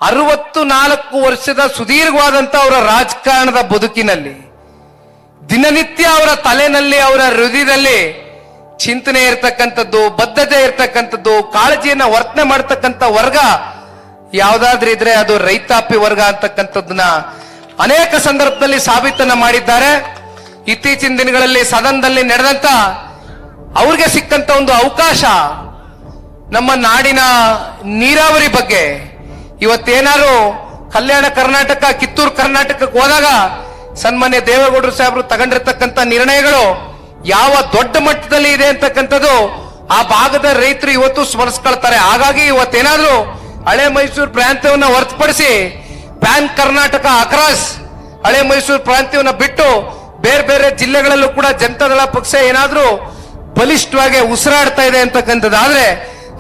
64 ವರ್ಷದ ಸುದೀರ್ಘವಾದಂತ ಅವರ ರಾಜಕಾರಣದ ಬದುಕಿನಲ್ಲಿ ದಿನನಿತ್ಯ ಅವರ ತಲೆನಲ್ಲಿ, ಅವರ ಹೃದಯದಲ್ಲಿ ಚಿಂತನೆ ಇರ್ತಕ್ಕಂಥದ್ದು, ಬದ್ಧತೆ ಇರ್ತಕ್ಕಂಥದ್ದು, ಕಾಳಜಿಯನ್ನ ವರ್ತನೆ ಮಾಡತಕ್ಕಂಥ ವರ್ಗ ಯಾವ್ದಾದ್ರೂ ಇದ್ರೆ ಅದು ರೈತಾಪಿ ವರ್ಗ ಅಂತಕ್ಕಂಥದ್ದನ್ನ ಅನೇಕ ಸಂದರ್ಭದಲ್ಲಿ ಸಾಬೀತನ್ನ ಮಾಡಿದ್ದಾರೆ. ಇತ್ತೀಚಿನ ದಿನಗಳಲ್ಲಿ ಸದನದಲ್ಲಿ ನಡೆದಂತ ಅವ್ರಿಗೆ ಸಿಕ್ಕಂತ ಒಂದು ಅವಕಾಶ ನಮ್ಮ ನಾಡಿನ ನೀರಾವರಿ ಬಗ್ಗೆ ಇವತ್ತೇನಾರು ಕಲ್ಯಾಣ ಕರ್ನಾಟಕ, ಕಿತ್ತೂರು ಕರ್ನಾಟಕಕ್ಕೆ ಹೋದಾಗ ಸನ್ಮಾನ್ಯ ದೇವೇಗೌಡರು ಸಾಹೇಬರು ತಗೊಂಡಿರ್ತಕ್ಕಂಥ ನಿರ್ಣಯಗಳು ಯಾವ ದೊಡ್ಡ ಮಟ್ಟದಲ್ಲಿ ಇದೆ ಅಂತಕ್ಕಂಥದ್ದು ಆ ಭಾಗದ ರೈತರು ಇವತ್ತು ಸ್ಮರಿಸ್ಕೊಳ್ತಾರೆ. ಹಾಗಾಗಿ ಇವತ್ತೇನಾದ್ರೂ ಹಳೆ ಮೈಸೂರು ಪ್ರಾಂತ್ಯವನ್ನ ಹೊರತುಪಡಿಸಿ ಪ್ಯಾನ್ ಕರ್ನಾಟಕ ಅಕ್ರಾಸ್ ಹಳೆ ಮೈಸೂರು ಪ್ರಾಂತ್ಯವನ್ನ ಬಿಟ್ಟು ಬೇರೆ ಬೇರೆ ಜಿಲ್ಲೆಗಳಲ್ಲೂ ಕೂಡ ಜನತಾದಳ ಪಕ್ಷ ಏನಾದ್ರೂ ಬಲಿಷ್ಠವಾಗಿ ಉಸಿರಾಡ್ತಾ ಇದೆ ಅಂತಕ್ಕಂಥದ್ದಾದ್ರೆ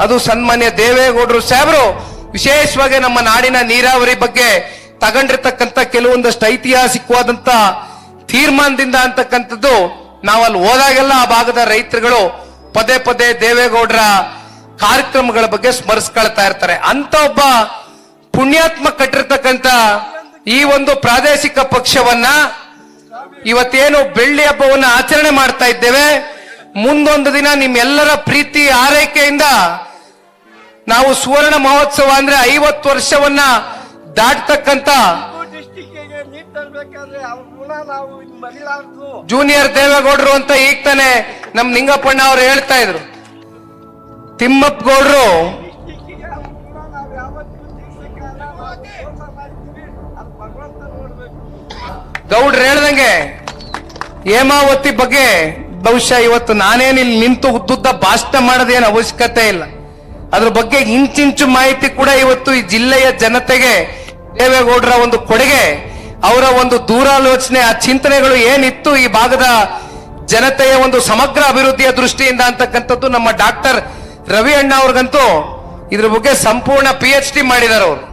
ಅದು ಸನ್ಮಾನ್ಯ ದೇವೇಗೌಡರು ಸಾಹೇಬರು ವಿಶೇಷವಾಗಿ ನಮ್ಮ ನಾಡಿನ ನೀರಾವರಿ ಬಗ್ಗೆ ತಗೊಂಡಿರ್ತಕ್ಕಂಥ ಕೆಲವೊಂದಷ್ಟು ಐತಿಹಾಸಿಕವಾದಂತ ತೀರ್ಮಾನದಿಂದ ಅಂತಕ್ಕಂಥದ್ದು ನಾವಲ್ಲಿ ಹೋದಾಗೆಲ್ಲ ಆ ಭಾಗದ ರೈತರುಗಳು ಪದೇ ಪದೇ ದೇವೇಗೌಡರ ಕಾರ್ಯಕ್ರಮಗಳ ಬಗ್ಗೆ ಸ್ಮರಿಸ್ಕೊಳ್ತಾ ಇರ್ತಾರೆ. ಅಂತ ಒಬ್ಬ ಪುಣ್ಯಾತ್ಮ ಕಟ್ಟಿರ್ತಕ್ಕಂಥ ಈ ಒಂದು ಪ್ರಾದೇಶಿಕ ಪಕ್ಷವನ್ನ ಇವತ್ತೇನು ಬೆಳ್ಳಿ ಹಬ್ಬವನ್ನ ಆಚರಣೆ ಮಾಡ್ತಾ ಇದ್ದೇವೆ. ಮುಂದೊಂದು ದಿನ ನಿಮ್ಮೆಲ್ಲರ ಪ್ರೀತಿ ಆರೈಕೆಯಿಂದ ನಾವು ಸುವರ್ಣ ಮಹೋತ್ಸವ ಅಂದ್ರೆ 50 ವರ್ಷವನ್ನ ದಾಟತಕ್ಕಂತ ಜೂನಿಯರ್ ದೇವೇಗೌಡರು ಅಂತ ಈಗ ತಾನೆ ನಮ್ ನಿಂಗಪ್ಪಣ್ಣ ಅವರು ಹೇಳ್ತಾ ಇದ್ರು. ತಿಮ್ಮಪ್ಪ ಗೌಡ್ರು ಗೌಡ್ರು ಹೇಳ್ದಂಗೆ ಹೇಮಾವತಿ ಬಗ್ಗೆ ಬಹುಶಃ ಇವತ್ತು ನಾನೇನು ಇಲ್ಲಿ ನಿಂತು ಉದ್ದುದ್ದ ಭಾಷಣ ಮಾಡೋದೇನು ಅವಶ್ಯಕತೆ ಇಲ್ಲ. ಅದ್ರ ಬಗ್ಗೆ ಇಂಚಿಂಚು ಮಾಹಿತಿ ಕೂಡ ಇವತ್ತು ಈ ಜಿಲ್ಲೆಯ ಜನತೆಗೆ ದೇವೇಗೌಡರ ಒಂದು ಕೊಡುಗೆ, ಅವರ ಒಂದು ದೂರಾಲೋಚನೆ, ಆ ಚಿಂತನೆಗಳು ಏನಿತ್ತು ಈ ಭಾಗದ ಜನತೆಯ ಒಂದು ಸಮಗ್ರ ಅಭಿವೃದ್ಧಿಯ ದೃಷ್ಟಿಯಿಂದ ಅಂತಕ್ಕಂಥದ್ದು ನಮ್ಮ ಡಾಕ್ಟರ್ ರವಿ ಅಣ್ಣ ಅವ್ರಿಗಂತೂ ಇದ್ರ ಬಗ್ಗೆ ಸಂಪೂರ್ಣ PhD ಮಾಡಿದ್ದಾರೆ ಅವರು.